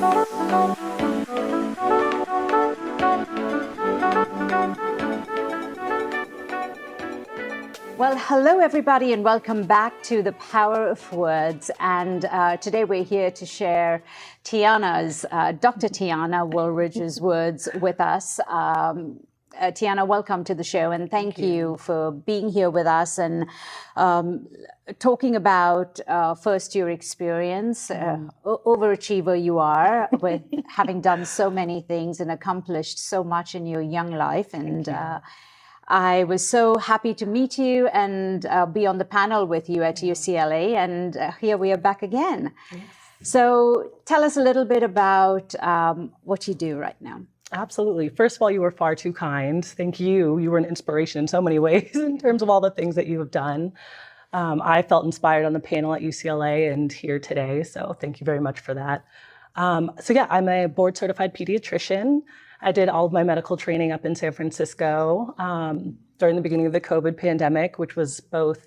Well, hello everybody and welcome back to The Power of Words. And today we're here to share Dr. Tiana S.Woolridge's words with us. Tiana, welcome to the show and thank you for being here with us and talking about first year experience. Overachiever you are with having done so many things and accomplished so much in your young life. And I was so happy to meet you and be on the panel with you at UCLA, and here we are back again. Yes. So tell us a little bit about what you do right now. Absolutely. First of all, you were far too kind. Thank you. You were an inspiration in so many ways in terms of all the things that you have done. I felt inspired on the panel at UCLA and here today, so thank you very much for that. I'm a board certified pediatrician. I did all of my medical training up in San Francisco during the beginning of the COVID pandemic, which was both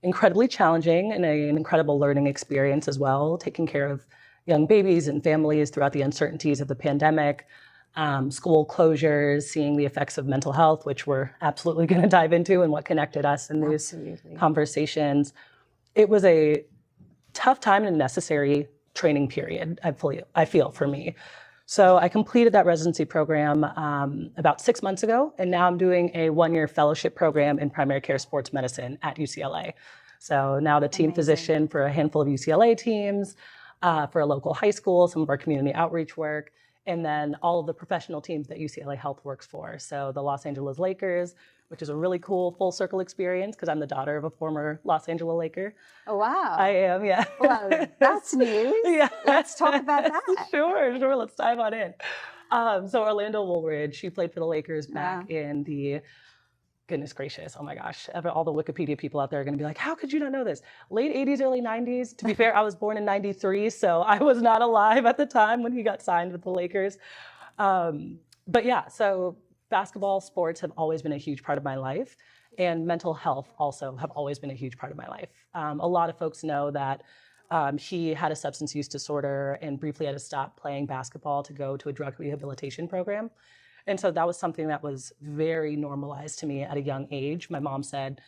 incredibly challenging and an incredible learning experience as well, taking care of young babies and families throughout the uncertainties of the pandemic, school closures, seeing the effects of mental health, which we're absolutely going to dive into and what connected us in these conversations. It was a tough time and a necessary training period, I feel, for me. So I completed that residency program about 6 months ago, and now I'm doing a one-year fellowship program in primary care sports medicine at UCLA. So now the team physician for a handful of UCLA teams, for a local high school, some of our community outreach work, and then all of the professional teams that UCLA Health works for. So the Los Angeles Lakers, which is a really cool full circle experience because I'm the daughter of a former Los Angeles Laker. Oh, wow. I am, yeah. Well, that's news. Yeah. Let's talk about that. Sure. Let's dive on in. So Orlando Woolridge, she played for the Lakers back in the, goodness gracious, oh my gosh, all the Wikipedia people out there are going to be like, how could you not know this? Late 80s, early 90s. To be fair, I was born in 93, so I was not alive at the time when he got signed with the Lakers. But yeah, so basketball, sports have always been a huge part of my life, and mental health also have always been a huge part of my life. A lot of folks know that he had a substance use disorder and briefly had to stop playing basketball to go to a drug rehabilitation program. And so that was something that was very normalized to me at a young age. My mom said,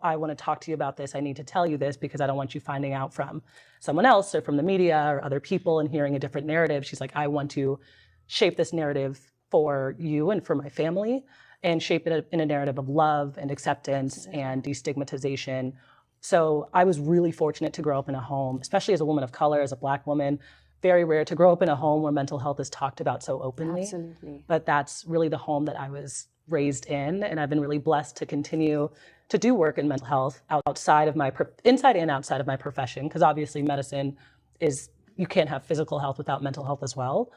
I want to talk to you about this. I need to tell you this because I don't want you finding out from someone else or from the media or other people and hearing a different narrative. She's like, I want to shape this narrative for you and for my family and shape it in a narrative of love and acceptance and destigmatization. So I was really fortunate to grow up in a home, especially as a woman of color, as a Black woman. Very rare to grow up in a home where mental health is talked about so openly. Absolutely. But that's really the home that I was raised in, and I've been really blessed to continue to do work in mental health inside and outside of my profession, because obviously medicine you can't have physical health without mental health as well.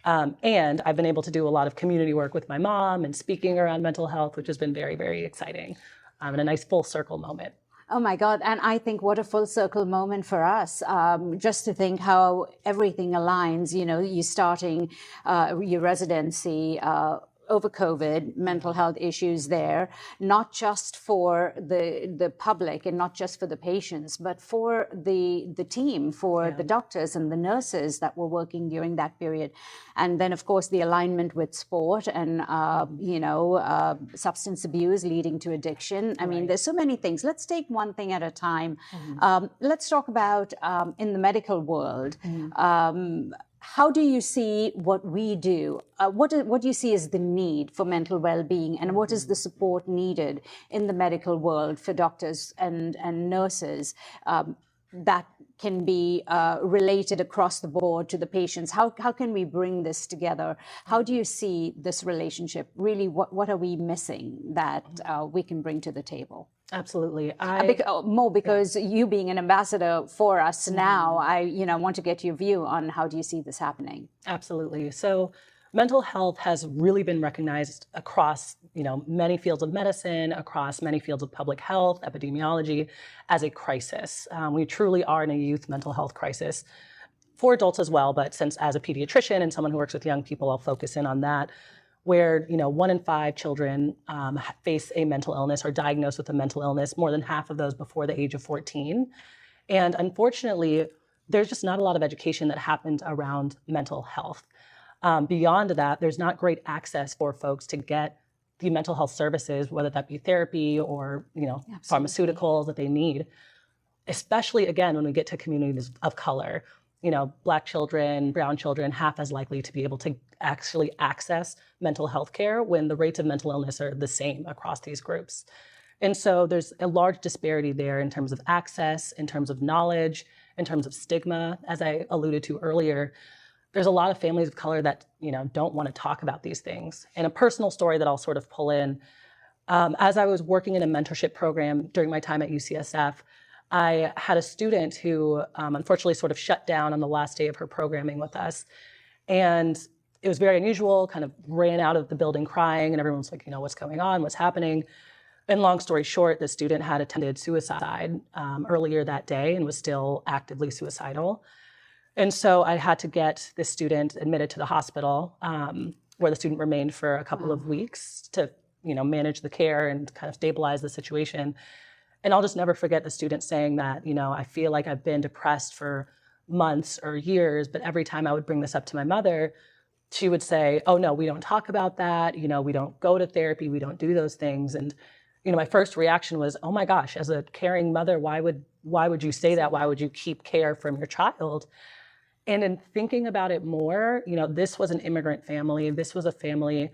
And I've been able to do a lot of community work with my mom and speaking around mental health, which has been very, very exciting and a nice full circle moment. Oh my God. And I think what a full circle moment for us, just to think how everything aligns, you starting your residency over COVID, mental health issues there, not just for the public and not just for the patients, but for the team, for the doctors and the nurses that were working during that period. And then, of course, the alignment with sport and, substance abuse leading to addiction. I mean, there's so many things. Let's take one thing at a time. Let's talk about in the medical world. How do you see what we do? What do you see as the need for mental well-being, and what is the support needed in the medical world for doctors and nurses that can be related across the board to the patients? How can we bring this together? How do you see this relationship? Really, what are we missing that we can bring to the table? Absolutely. Because you being an ambassador for us now, I want to get your view on how do you see this happening? Absolutely. So mental health has really been recognized across, many fields of medicine, across many fields of public health, epidemiology, as a crisis. We truly are in a youth mental health crisis for adults as well. But since as a pediatrician and someone who works with young people, I'll focus in on that, where 1 in 5 children face a mental illness or diagnosed with a mental illness, more than half of those before the age of 14. And unfortunately, there's just not a lot of education that happens around mental health. Beyond that, there's not great access for folks to get the mental health services, whether that be therapy or, pharmaceuticals that they need, especially, again, when we get to communities of color. Black children, brown children, half as likely to be able to actually access mental health care when the rates of mental illness are the same across these groups. And so there's a large disparity there in terms of access, in terms of knowledge, in terms of stigma. As I alluded to earlier, there's a lot of families of color that, don't want to talk about these things. And a personal story that I'll sort of pull in, as I was working in a mentorship program during my time at UCSF, I had a student who unfortunately sort of shut down on the last day of her programming with us. And it was very unusual, kind of ran out of the building crying, and everyone's like, what's going on, what's happening? And long story short, the student had attempted suicide earlier that day and was still actively suicidal. And so I had to get this student admitted to the hospital, where the student remained for a couple of weeks to, manage the care and kind of stabilize the situation. And I'll just never forget the student saying that, I feel like I've been depressed for months or years, but every time I would bring this up to my mother, she would say, oh no, we don't talk about that. We don't go to therapy. We don't do those things. And, my first reaction was, oh my gosh, as a caring mother, why would you say that? Why would you keep care from your child? And in thinking about it more, this was an immigrant family. This was a family,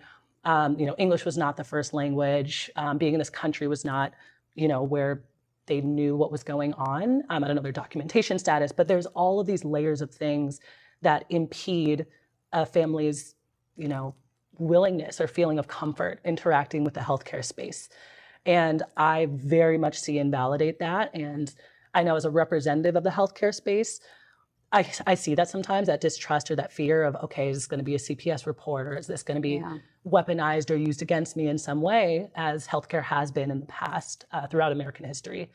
English was not the first language. Being in this country was not, where they knew what was going on. I don't know their documentation status, but there's all of these layers of things that impede a family's, willingness or feeling of comfort interacting with the healthcare space. And I very much see and validate that. And I know as a representative of the healthcare space, I see that sometimes, that distrust or that fear of, okay, is this going to be a CPS report, or is this going to be weaponized or used against me in some way, as healthcare has been in the past throughout American history.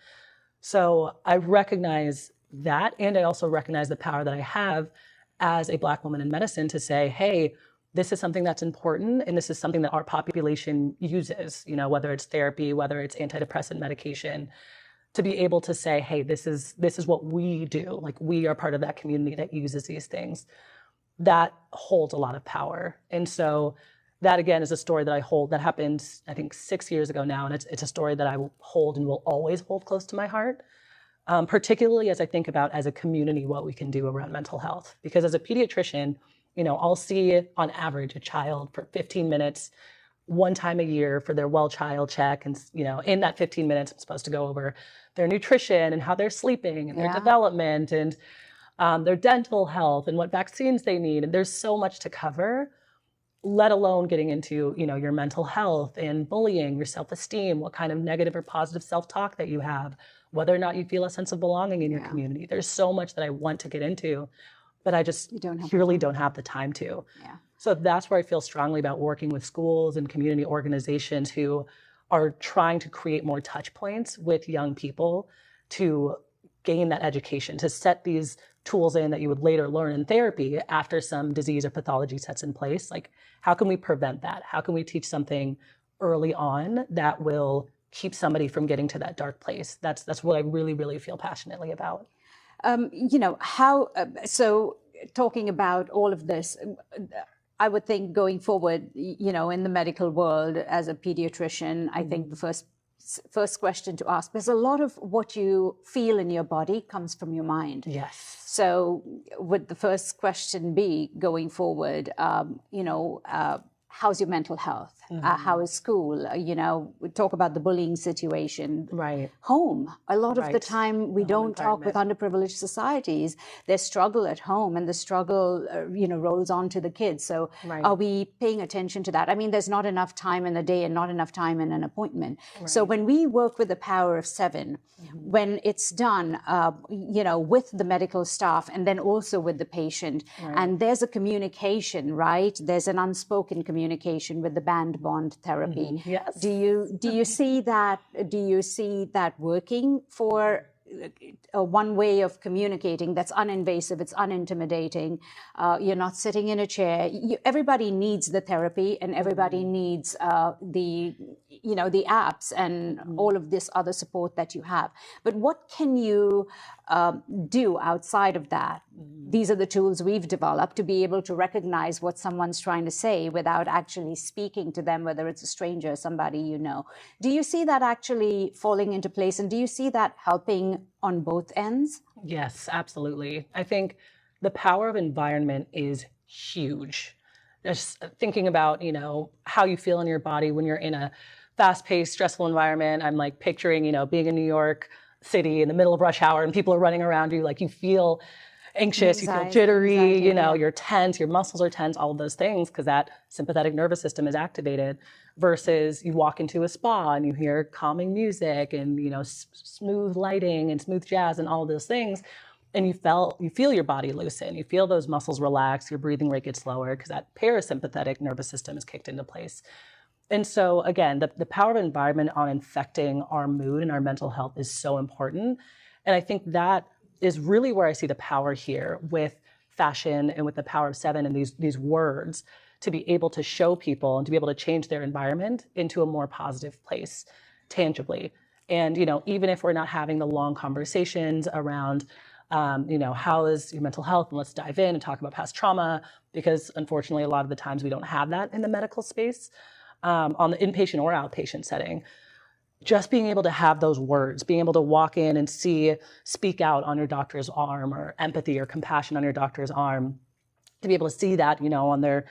So I recognize that, and I also recognize the power that I have as a Black woman in medicine to say, hey, this is something that's important, and this is something that our population uses, whether it's therapy, whether it's antidepressant medication, to be able to say, hey, this is what we do. Like, we are part of that community that uses these things. That holds a lot of power. And so that, again, is a story that I hold that happened, I think, 6 years ago now. And it's a story that I will hold and will always hold close to my heart, particularly as I think about, as a community, what we can do around mental health. Because as a pediatrician, I'll see on average a child for 15 minutes, one time a year, for their well child check. And, in that 15 minutes, I'm supposed to go over their nutrition and how they're sleeping and their development and their dental health and what vaccines they need. And there's so much to cover, let alone getting into, your mental health and bullying, your self-esteem, what kind of negative or positive self-talk that you have, whether or not you feel a sense of belonging in your community. There's so much that I want to get into, but I just purely don't have the time to. Yeah. So that's where I feel strongly about working with schools and community organizations who are trying to create more touch points with young people to gain that education, to set these tools in that you would later learn in therapy after some disease or pathology sets in place. Like, how can we prevent that? How can we teach something early on that will keep somebody from getting to that dark place? That's what I really, really feel passionately about. So talking about all of this, I would think going forward, in the medical world as a pediatrician, I think the first question to ask, because a lot of what you feel in your body comes from your mind. Yes. So would the first question be, going forward, how's your mental health? How is school? We talk about the bullying situation. Right. Home. A lot of the time we don't talk with underprivileged societies. Their struggle at home, and the struggle, rolls on to the kids. So are we paying attention to that? I mean, there's not enough time in the day and not enough time in an appointment. Right. So when we work with the power of 7, when it's done, with the medical staff and then also with the patient, and there's a communication, right? There's an unspoken communication with the bond therapy. Yes. Do you see that? Do you see that working for one way of communicating that's uninvasive, it's unintimidating. You're not sitting in a chair. Everybody needs the therapy, and everybody needs the apps and all of this other support that you have. But what can you do outside of that? These are the tools we've developed to be able to recognize what someone's trying to say without actually speaking to them, whether it's a stranger or somebody you know. Do you see that actually falling into place, and do you see that helping on both ends? Yes, absolutely. I think the power of environment is huge. Just thinking about, how you feel in your body when you're in a fast-paced, stressful environment. I'm like picturing, being in New York City in the middle of rush hour and people are running around you, like you feel anxious, you feel jittery, you're tense, your muscles are tense, all of those things, because that sympathetic nervous system is activated, versus you walk into a spa and you hear calming music and, smooth lighting and smooth jazz and all of those things. And you feel your body loosen, you feel those muscles relax, your breathing rate gets slower because that parasympathetic nervous system is kicked into place. And so again, the power of environment on infecting our mood and our mental health is so important. And I think that is really where I see the power here with fashion and with the power of 7 and these words, to be able to show people and to be able to change their environment into a more positive place tangibly. And, even if we're not having the long conversations around, how is your mental health? And let's dive in and talk about past trauma, because unfortunately, a lot of the times we don't have that in the medical space, on the inpatient or outpatient setting. Just being able to have those words, being able to walk in and speak out on your doctor's arm, or empathy or compassion on your doctor's arm, to be able to see that, on their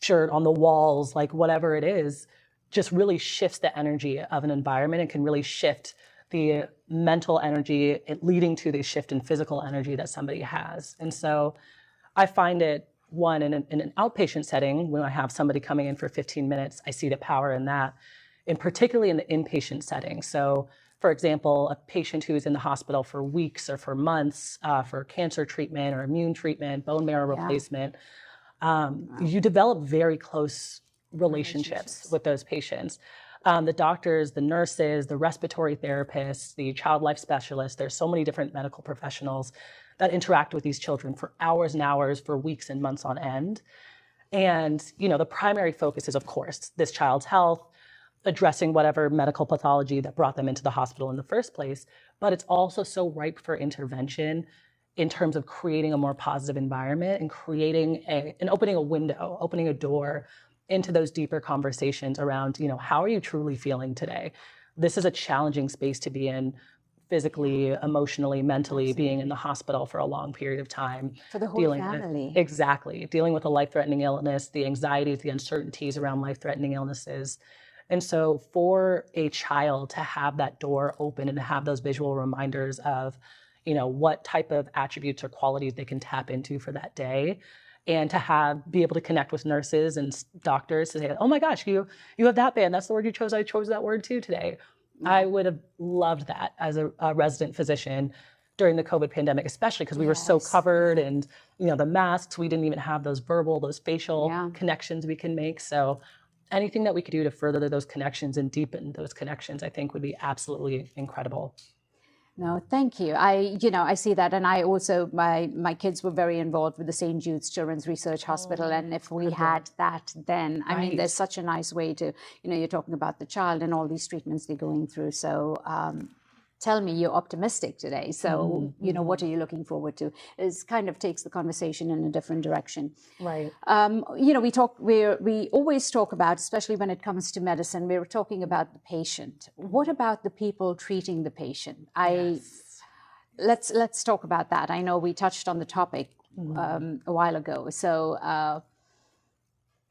shirt, on the walls, like whatever it is, just really shifts the energy of an environment and can really shift the mental energy, leading to the shift in physical energy that somebody has. And so I find it, one, in an outpatient setting, when I have somebody coming in for 15 minutes, I see the power in that. And particularly in the inpatient setting. So, for example, a patient who is in the hospital for weeks or for months for cancer treatment or immune treatment, bone marrow replacement, you develop very close relationships with those patients. The doctors, the nurses, the respiratory therapists, the child life specialists, there's so many different medical professionals that interact with these children for hours and hours, for weeks and months on end. And, the primary focus is, of course, this child's health, addressing whatever medical pathology that brought them into the hospital in the first place. But it's also so ripe for intervention in terms of creating a more positive environment and creating and opening a window, opening a door into those deeper conversations around, how are you truly feeling today? This is a challenging space to be in, physically, emotionally, mentally, being in the hospital for a long period of time. For the whole family. Exactly. Dealing with a life-threatening illness, the anxieties, the uncertainties around life-threatening illnesses. And so for a child to have that door open and to have those visual reminders of, what type of attributes or qualities they can tap into for that day, and to be able to connect with nurses and doctors to say, oh my gosh, you have that band. That's the word you chose. I chose that word too today. I would have loved that as a resident physician during the COVID pandemic, especially because we were so covered, and, the masks, we didn't even have those facial connections we can make. So anything that we could do to further those connections and deepen those connections, I think would be absolutely incredible. No, thank you. I see that. And I also, my kids were very involved with the St. Jude's Children's Research Hospital. And if we had that then, I mean, there's such a nice way to, you're talking about the child and all these treatments they're going through. So tell me you're optimistic today. So, what are you looking forward to? It kind of takes the conversation in a different direction. Right. We always talk about, especially when it comes to medicine, we're talking about the patient. What about the people treating the patient? Let's talk about that. I know we touched on the topic a while ago. So,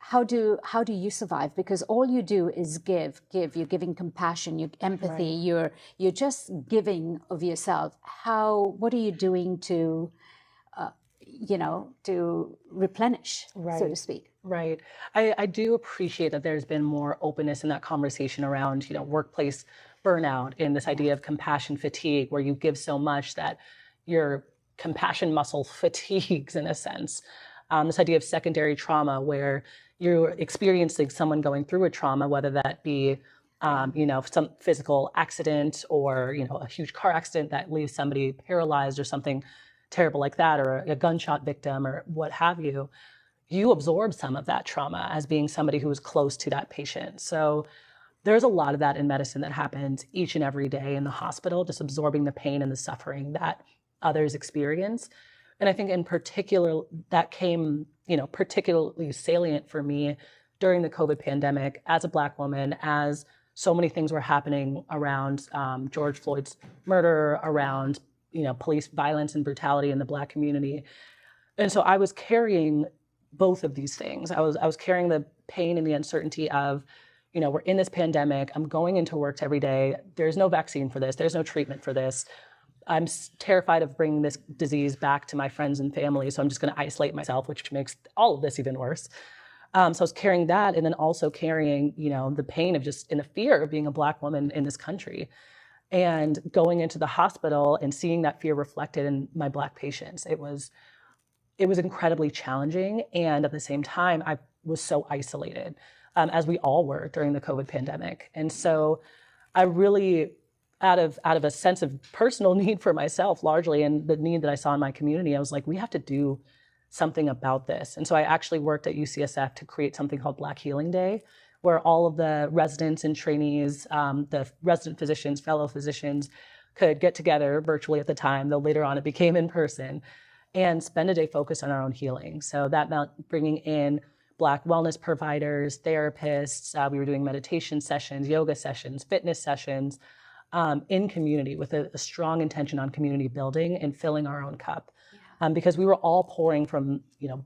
how do you survive? Because all you do is give. You're giving compassion, you're empathy, you're just giving of yourself. What are you doing to, to replenish, so to speak? Right. I do appreciate that there's been more openness in that conversation around, workplace burnout and this idea of compassion fatigue, where you give so much that your compassion muscle fatigues in a sense. This idea of secondary trauma, where you're experiencing someone going through a trauma, whether that be Some physical accident or, a huge car accident that leaves somebody paralyzed or something terrible like that, or a gunshot victim or what have you, you absorb some of that trauma as being somebody who is close to that patient. So there's a lot of that in medicine that happens each and every day in the hospital, just absorbing the pain and the suffering that others experience. And I think in particular, that came, particularly salient for me during the COVID pandemic as a Black woman, as so many things were happening around George Floyd's murder, around, police violence and brutality in the Black community. And so I was carrying both of these things. I was carrying the pain and the uncertainty of, we're in this pandemic. I'm going into work every day. There's no vaccine for this. There's no treatment for this. I'm terrified of bringing this disease back to my friends and family. So I'm just going to isolate myself, which makes all of this even worse. So I was carrying that, and then also carrying, the pain of just and the fear of being a Black woman in this country, and going into the hospital and seeing that fear reflected in my Black patients. It was incredibly challenging, and at the same time, I was so isolated, as we all were during the COVID pandemic. And so I really, out of a sense of personal need for myself largely, and the need that I saw in my community, I was like, we have to do something about this. And so I actually worked at UCSF to create something called Black Healing Day, where all of the residents and trainees, the resident physicians, fellow physicians, could get together virtually at the time, though later on it became in person, and spend a day focused on our own healing. So that meant bringing in Black wellness providers, therapists. We were doing meditation sessions, yoga sessions, fitness sessions in community with a strong intention on community building and filling our own cup. Because we were all pouring from,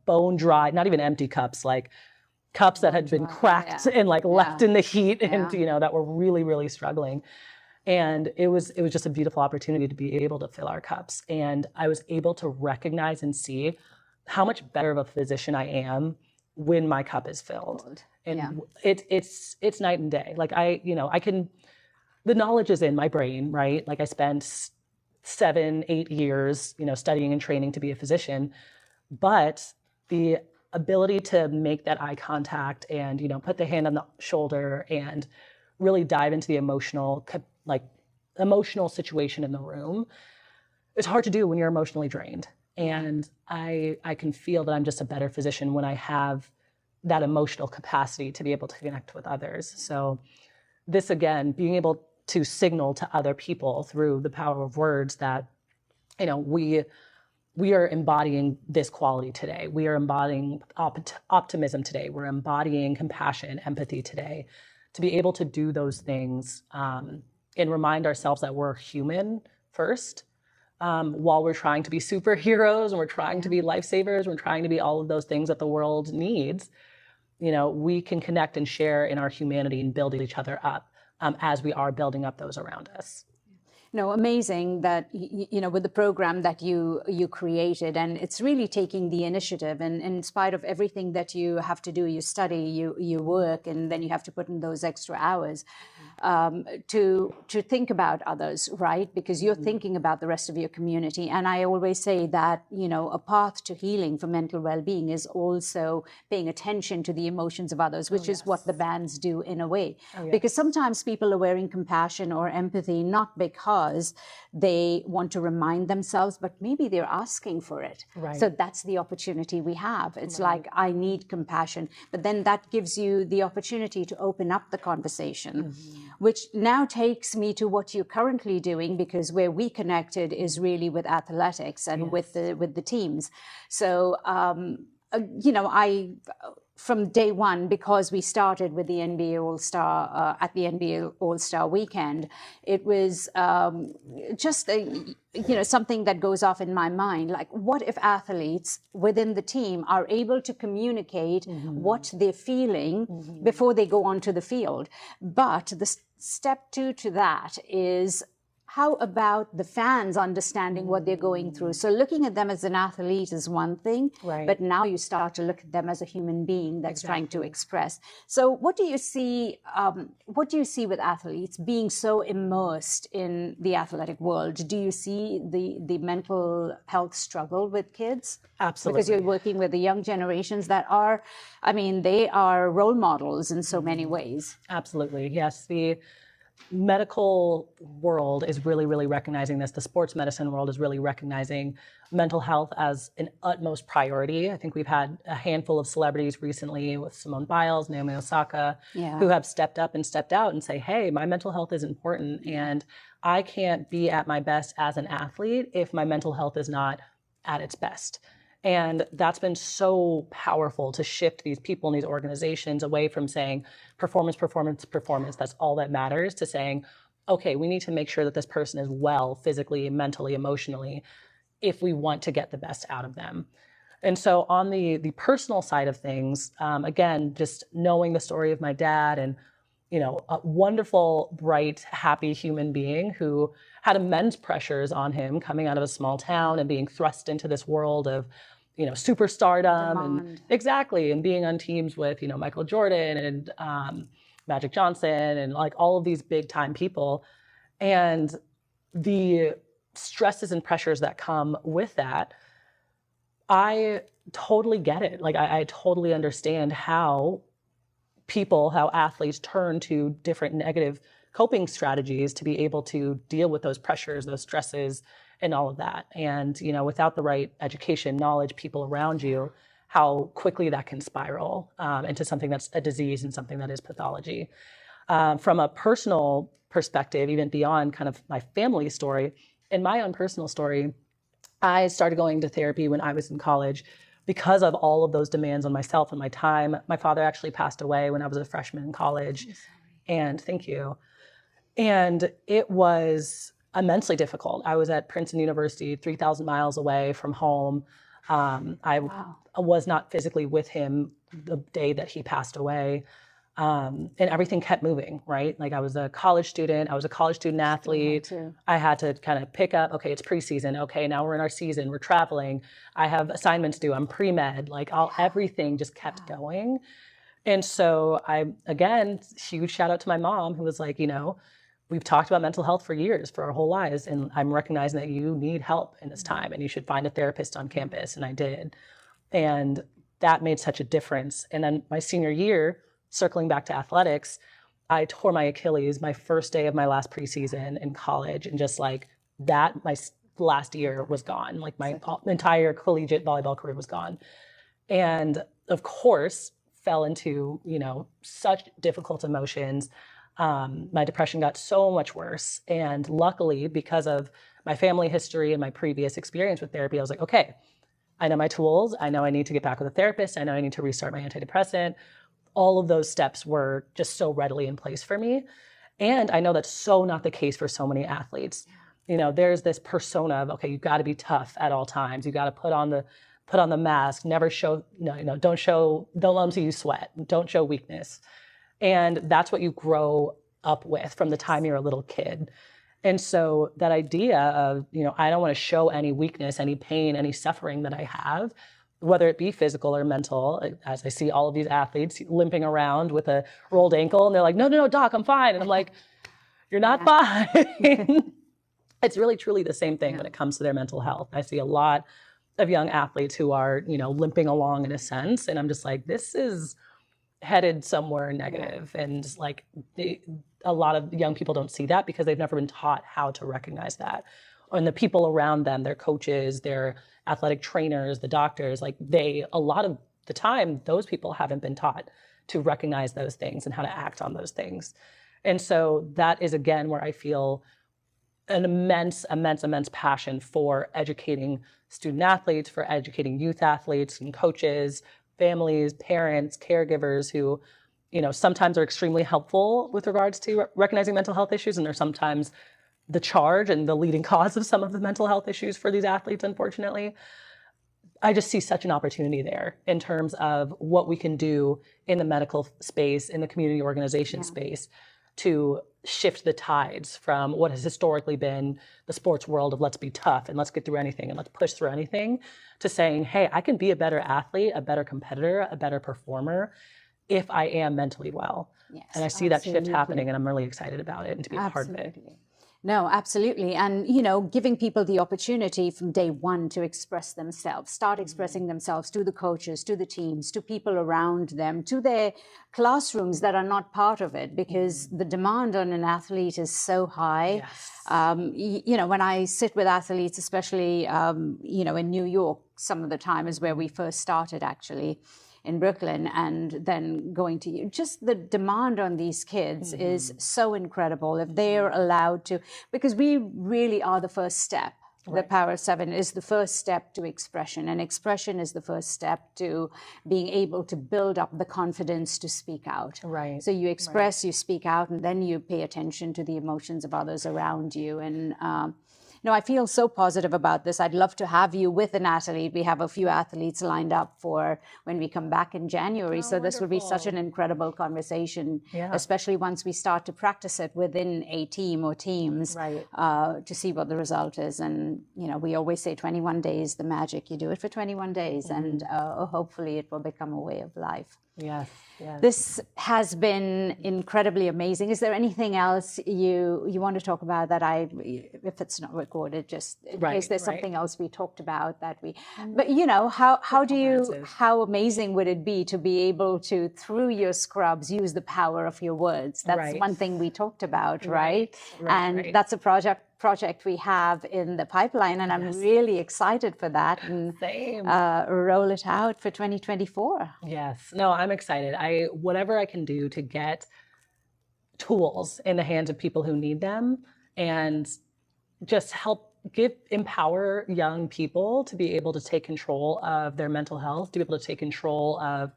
bone dry, not even empty cups, like cups that had been cracked and left in the heat and, that were really, really struggling. And it was just a beautiful opportunity to be able to fill our cups. And I was able to recognize and see how much better of a physician I am when my cup is filled. And it's night and day. The knowledge is in my brain, right? Like I spent 7-8 years, studying and training to be a physician, but the ability to make that eye contact and, put the hand on the shoulder and really dive into the emotional situation in the room, it's hard to do when you're emotionally drained. And I can feel that I'm just a better physician when I have that emotional capacity to be able to connect with others. So this, again, being able to signal to other people through the power of words that, we are embodying this quality today. We are embodying optimism today. We're embodying compassion, empathy today. To be able to do those things and remind ourselves that we're human first, while we're trying to be superheroes and we're trying to be lifesavers, we're trying to be all of those things that the world needs, we can connect and share in our humanity and build each other up as we are building up those around us. Amazing that, with the program that you created, and it's really taking the initiative, and in spite of everything that you have to do, you study, you work, and then you have to put in those extra hours to think about others, right? Because you're thinking about the rest of your community. And I always say that, a path to healing for mental well-being is also paying attention to the emotions of others, which is what the bands do in a way. Because sometimes people are wearing compassion or empathy, not because they want to remind themselves, but maybe they're asking for it. Right. So that's the opportunity we have. It's like, I need compassion, but then that gives you the opportunity to open up the conversation, which now takes me to what you're currently doing, because where we connected is really with athletics and with the teams. So, from day one, because we started with the NBA All-Star at the NBA All-Star weekend, it was just something that goes off in my mind. Like, what if athletes within the team are able to communicate what they're feeling before they go onto the field? But the step two to that is, how about the fans understanding what they're going through? So looking at them as an athlete is one thing, Right. but now you start to look at them as a human being that's trying to express. So what do you see? What do you see with athletes being so immersed in the athletic world? Do you see the mental health struggle with kids? Absolutely. Because you're working with the young generations that are, I mean, they are role models in so many ways. Absolutely. Yes. The medical world is really, really recognizing this. The sports medicine world is really recognizing mental health as an utmost priority. I think we've had a handful of celebrities recently with Simone Biles, Naomi Osaka, who have stepped up and stepped out and say, hey, my mental health is important and I can't be at my best as an athlete if my mental health is not at its best. And that's been so powerful to shift these people and these organizations away from saying performance, performance, performance, that's all that matters, to saying, okay, we need to make sure that this person is well physically, mentally, emotionally, if we want to get the best out of them. And so on the personal side of things, again, just knowing the story of my dad and, you know, a wonderful, bright, happy human being who had immense pressures on him coming out of a small town and being thrust into this world of, you know, superstardom and exactly, and being on teams with, you know, Michael Jordan and Magic Johnson and like all of these big time people, and the stresses and pressures that come with that. I totally get it. Like I totally understand how athletes turn to different negative coping strategies to be able to deal with those pressures, those stresses, and all of that. And, you know, without the right education, knowledge, people around you, how quickly that can spiral into something that's a disease and something that is pathology. From a personal perspective, even beyond kind of my family story, in my own personal story, I started going to therapy when I was in college because of all of those demands on myself and my time. My father actually passed away when I was a freshman in college. And thank you. And it was immensely difficult. I was at Princeton University, 3,000 miles away from home. I was not physically with him the day that he passed away. And everything kept moving, right? Like I was a college student. I was a college student athlete. I had to kind of pick up, okay, it's preseason. Okay, now we're in our season. We're traveling. I have assignments due. I'm pre-med. Like everything just kept going. And so again, huge shout out to my mom who was like, you know, we've talked about mental health for years, for our whole lives. And I'm recognizing that you need help in this time and you should find a therapist on campus. And I did. And that made such a difference. And then my senior year, circling back to athletics, I tore my Achilles my first day of my last preseason in college. And just like that, my last year was gone. Like my entire collegiate volleyball career was gone. And of course, fell into, you know, such difficult emotions. My depression got so much worse. And luckily, because of my family history and my previous experience with therapy, I was like, okay, I know my tools. I know I need to get back with a therapist. I know I need to restart my antidepressant. All of those steps were just so readily in place for me. And I know that's so not the case for so many athletes. You know, there's this persona of, okay, you've got to be tough at all times. You got to put on the mask, never show, don't let them see you sweat. Don't show weakness. And that's what you grow up with from the time you're a little kid. And so that idea of, you know, I don't want to show any weakness, any pain, any suffering that I have, whether it be physical or mental, as I see all of these athletes limping around with a rolled ankle and they're like, no, doc, I'm fine. And I'm like, you're not fine. It's really, truly the same thing when it comes to their mental health. I see a lot of young athletes who are, you know, limping along in a sense. And I'm just like, this is headed somewhere negative. And like a lot of young people don't see that because they've never been taught how to recognize that. And the people around them, their coaches, their athletic trainers, the doctors, like a lot of the time, those people haven't been taught to recognize those things and how to act on those things. And so that is, again, where I feel an immense passion for educating student athletes, for educating youth athletes and coaches, families, parents, caregivers who, you know, sometimes are extremely helpful with regards to recognizing mental health issues, and they're sometimes the charge and the leading cause of some of the mental health issues for these athletes, unfortunately. I just see such an opportunity there in terms of what we can do in the medical space, in the community organization space, to shift the tides from what has historically been the sports world of let's be tough and let's get through anything and let's push through anything, to saying, hey, I can be a better athlete, a better competitor, a better performer if I am mentally well. Yes, and I see that shift happening, and I'm really excited about it and to be a part of it. No, absolutely. And, giving people the opportunity from day one to express themselves, start expressing themselves to the coaches, to the teams, to people around them, to their classrooms that are not part of it, because the demand on an athlete is so high. Yes. When I sit with athletes, especially, in New York, some of the time is where we first started, actually, in Brooklyn, and then going to just the demand on these kids is so incredible if they're allowed to, because we really are the first step. Right. The Power of Seven is the first step to expression, and expression is the first step to being able to build up the confidence to speak out. Right. So you express, you speak out, and then you pay attention to the emotions of others around you. And I feel so positive about this. I'd love to have you with an athlete. We have a few athletes lined up for when we come back in January. So this would be such an incredible conversation, especially once we start to practice it within a team or teams, to see what the result is. And, we always say 21 days, the magic. You do it for 21 days, and hopefully it will become a way of life. Yes, yes. This has been incredibly amazing. Is there anything else you want to talk about that if it's not recorded, just in case there's something else we talked about that but how amazing would it be to be able to, through your scrubs, use the power of your words? That's one thing we talked about, right? And that's a project we have in the pipeline, and I'm really excited for that, and roll it out for 2024. Yes, no, I'm excited. Whatever I can do to get tools in the hands of people who need them, and just empower young people to be able to take control of their mental health, to be able to take control of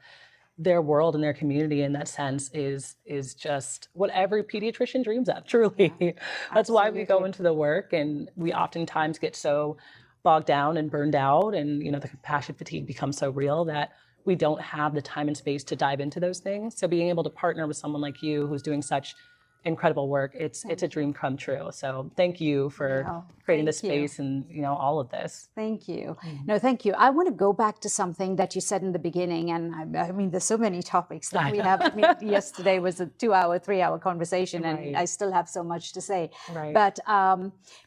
their world and their community in that sense is just what every pediatrician dreams of, truly. That's why we go into the work, and we oftentimes get so bogged down and burned out, and the compassion fatigue becomes so real that we don't have the time and space to dive into those things. So being able to partner with someone like you who's doing such incredible work, it's a dream come true. So thank you for creating this space and all of this. Thank you. No, thank you. I want to go back to something that you said in the beginning, and I mean, there's so many topics that we have. I mean, yesterday was a 2-hour, 3-hour conversation, and I still have so much to say. But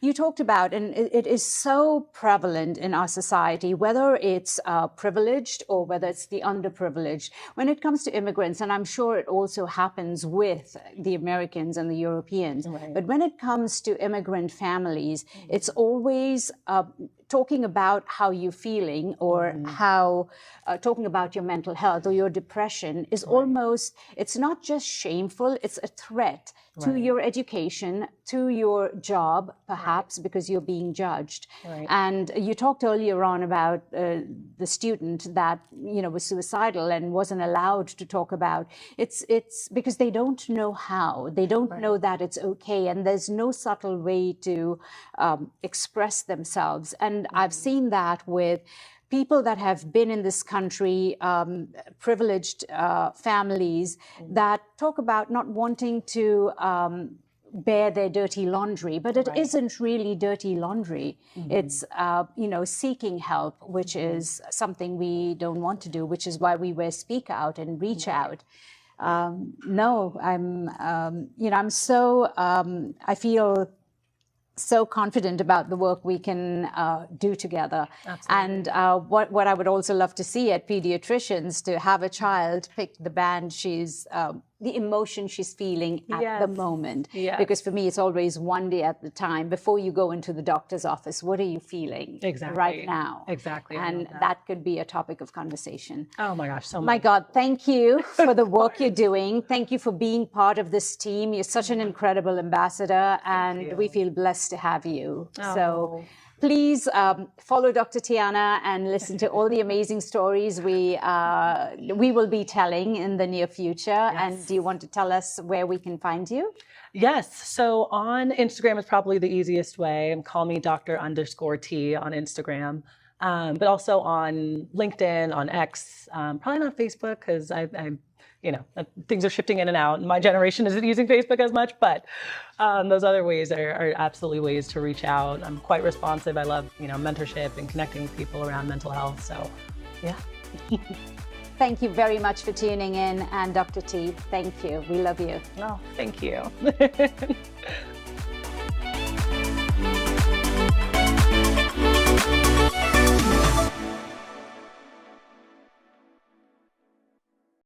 you talked about, and it is so prevalent in our society, whether it's privileged or whether it's the underprivileged, when it comes to immigrants, and I'm sure it also happens with the Americans and the Europeans. But when it comes to immigrant families, it's always talking about how you're feeling, or how talking about your mental health or your depression is almost, it's not just shameful, it's a threat to your education, to your job, perhaps, because you're being judged. And you talked earlier on about the student that was suicidal and wasn't allowed to talk about. It's because they don't know how. They don't know that it's okay, and there's no subtle way to express themselves. And I've seen that with people that have been in this country, privileged families that talk about not wanting to bear their dirty laundry, but it isn't really dirty laundry. It's, seeking help, which is something we don't want to do, which is why we wear Speak Out and Reach Out. I feel so confident about the work we can do together. And what I would also love to see at pediatricians, to have a child pick the band the emotion she's feeling at the moment. Because for me, it's always one day at the time. Before you go into the doctor's office, what are you feeling right now? And that could be a topic of conversation. Oh my gosh, so much. My God, thank you for the work you're doing. Thank you for being part of this team. You're such an incredible ambassador, and we feel blessed to have you. So please follow Dr. Tiana and listen to all the amazing stories we will be telling in the near future. And do you want to tell us where we can find you? Yes. So on Instagram is probably the easiest way. Call me Dr._T on Instagram. but also on LinkedIn, on X, probably not Facebook because things are shifting in and out. And my generation isn't using Facebook as much, but those other ways are absolutely ways to reach out. I'm quite responsive. I love, mentorship and connecting with people around mental health. So, yeah. Thank you very much for tuning in. And Dr. T, thank you. We love you. Oh, thank you.